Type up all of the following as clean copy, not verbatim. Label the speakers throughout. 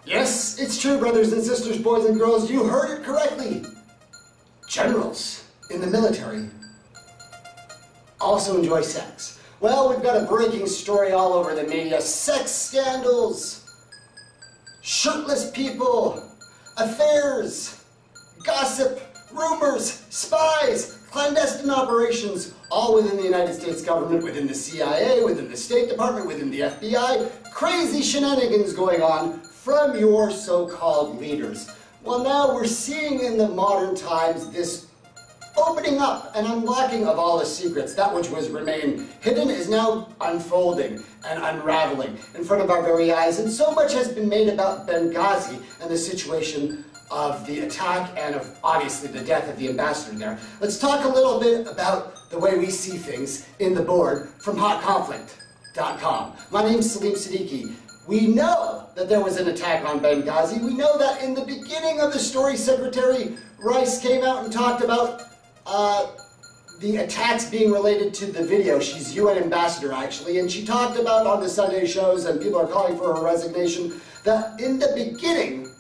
Speaker 1: Yes, it's true, brothers and sisters, boys and girls, you heard it correctly. Generals in the military also enjoy sex. Well, we've got a breaking story all over the media. Sex scandals, shirtless people, affairs, gossip, rumors, spies, clandestine operations, all within the United States government, within the CIA, within the State Department, within the FBI. Crazy shenanigans going on from your so-called leaders. Well, now we're seeing in the modern times this opening up and unlocking of all the secrets. That which was remained hidden is now unfolding and unraveling in front of our very eyes. And so much has been made about Benghazi and the situation of the attack and of, obviously, the death of the ambassador there. Let's talk a little bit about the way we see things in the board from hotconflict.com. My name's Salim Siddiqui. We know that there was an attack on Benghazi. We know that in the beginning of the story, Secretary Rice came out and talked about the attacks being related to the video. She's UN ambassador, actually, and she talked about on the Sunday shows, and people are calling for her resignation, that in the beginning,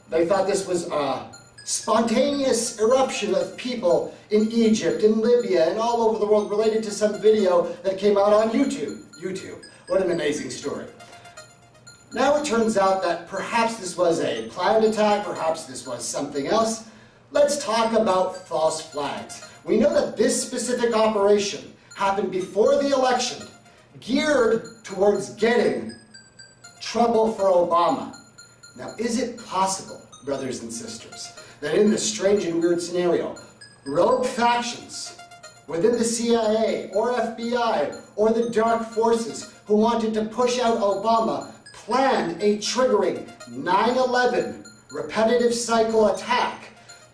Speaker 1: they thought this was a spontaneous eruption of people in Egypt, in Libya, and all over the world related to some video that came out on YouTube. What an amazing story. Now it turns out that perhaps this was a planned attack, perhaps this was something else. Let's talk about false flags. We know that this specific operation happened before the election, geared towards getting trouble for Obama. Now, is it possible, brothers and sisters, that in this strange and weird scenario, rogue factions within the CIA or FBI or the dark forces who wanted to push out Obama planned a triggering 9/11 repetitive cycle attack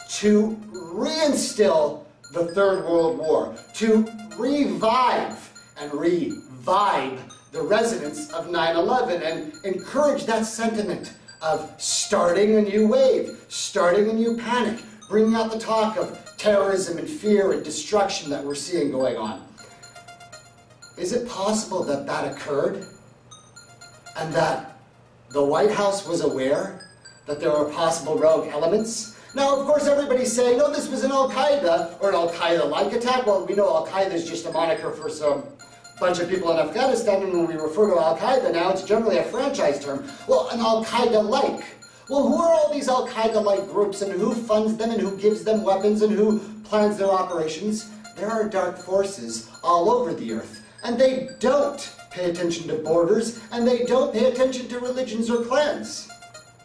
Speaker 1: to reinstill the Third World War, to revive and revibe the residents of 9/11 and encourage that sentiment of starting a new wave, starting a new panic, bringing out the talk of terrorism and fear and destruction that we're seeing going on. Is it possible that that occurred and that the White House was aware that there were possible rogue elements? Now, of course, everybody's saying, no, this was an Al-Qaeda or an Al-Qaeda-like attack. Well, we know Al-Qaeda is just a moniker for some bunch of people in Afghanistan, and when we refer to Al-Qaeda now, it's generally a franchise term. Well, an Al-Qaeda-like. Well, who are all these Al-Qaeda-like groups, and who funds them, and who gives them weapons, and who plans their operations? There are dark forces all over the earth, and they don't pay attention to borders, and they don't pay attention to religions or clans.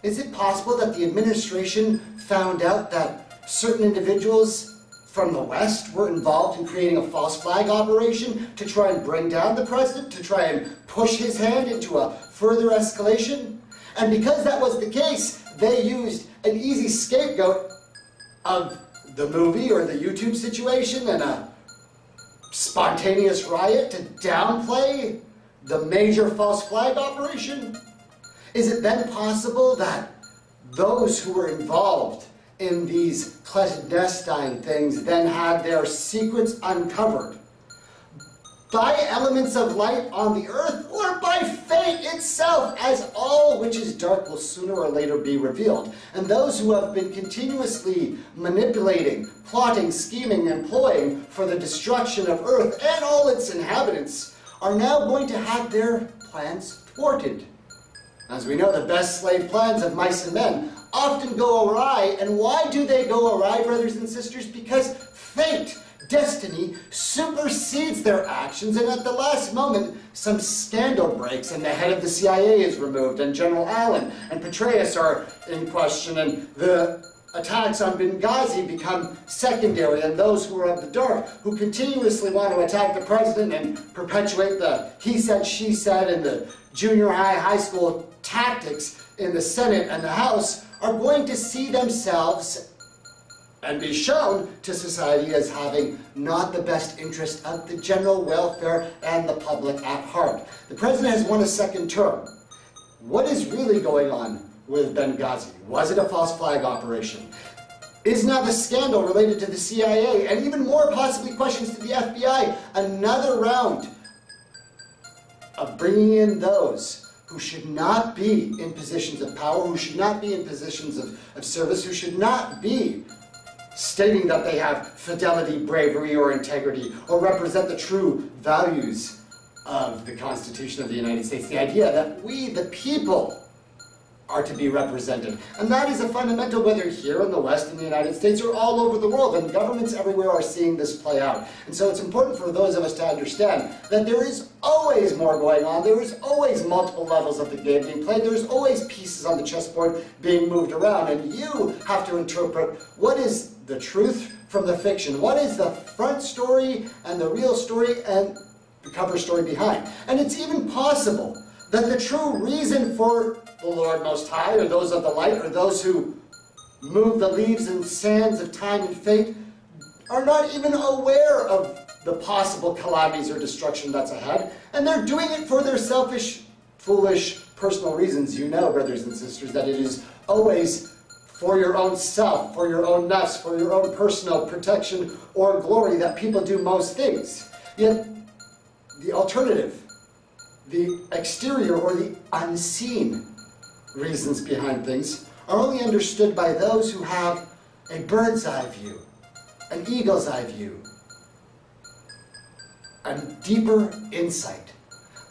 Speaker 1: Is it possible that the administration found out that certain individuals from the West were involved in creating a false flag operation to try and bring down the president, to try and push his hand into a further escalation? And because that was the case, they used an easy scapegoat of the movie or the YouTube situation and a spontaneous riot to downplay the major false flag operation? Is it then possible that those who were involved in these clandestine things then had their secrets uncovered by elements of light on the earth, or by fate itself, as all which is dark will sooner or later be revealed? And those who have been continuously manipulating, plotting, scheming, employing for the destruction of earth and all its inhabitants are now going to have their plans thwarted. As we know, the best laid plans of mice and men often go awry. And why do they go awry, brothers and sisters? Because fate, destiny, supersedes their actions, and at the last moment, some scandal breaks, and the head of the CIA is removed, and General Allen and Petraeus are in question, and the attacks on Benghazi become secondary, and those who are of the dark, who continuously want to attack the president and perpetuate the he said, she said, and the junior high school tactics in the Senate and the House, are going to see themselves and be shown to society as having not the best interest of the general welfare and the public at heart. The president has won a second term. What is really going on with Benghazi? Was it a false flag operation? Is now the scandal related to the CIA, and even more possibly questions to the FBI, another round of bringing in those who should not be in positions of power, who should not be in positions of service, who should not be stating that they have fidelity, bravery, or integrity, or represent the true values of the Constitution of the United States. The idea that we, the people, are to be represented. And that is a fundamental, whether here in the West, in the United States, or all over the world. And governments everywhere are seeing this play out. And so it's important for those of us to understand that there is always more going on. There is always multiple levels of the game being played. There's always pieces on the chessboard being moved around. And you have to interpret what is the truth from the fiction. What is the front story and the real story and the cover story behind. And it's even possible that the true reason for the Lord Most High, or those of the light, or those who move the leaves and sands of time and fate, are not even aware of the possible calamities or destruction that's ahead, and they're doing it for their selfish, foolish, personal reasons. You know, brothers and sisters, that it is always for your own self, for your own nafs, for your own personal protection or glory that people do most things. Yet, the alternative, the exterior or the unseen reasons behind things are only understood by those who have a bird's eye view, an eagle's eye view, a deeper insight,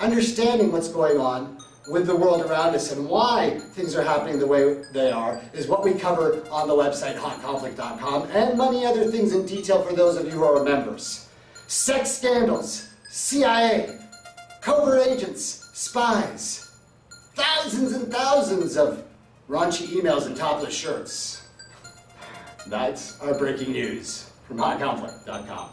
Speaker 1: understanding what's going on with the world around us and why things are happening the way they are is what we cover on the website hotconflict.com, and many other things in detail for those of you who are members. Sex scandals, CIA, covert agents, spies, thousands and thousands of raunchy emails and topless shirts. That's our breaking news from hotconflict.com.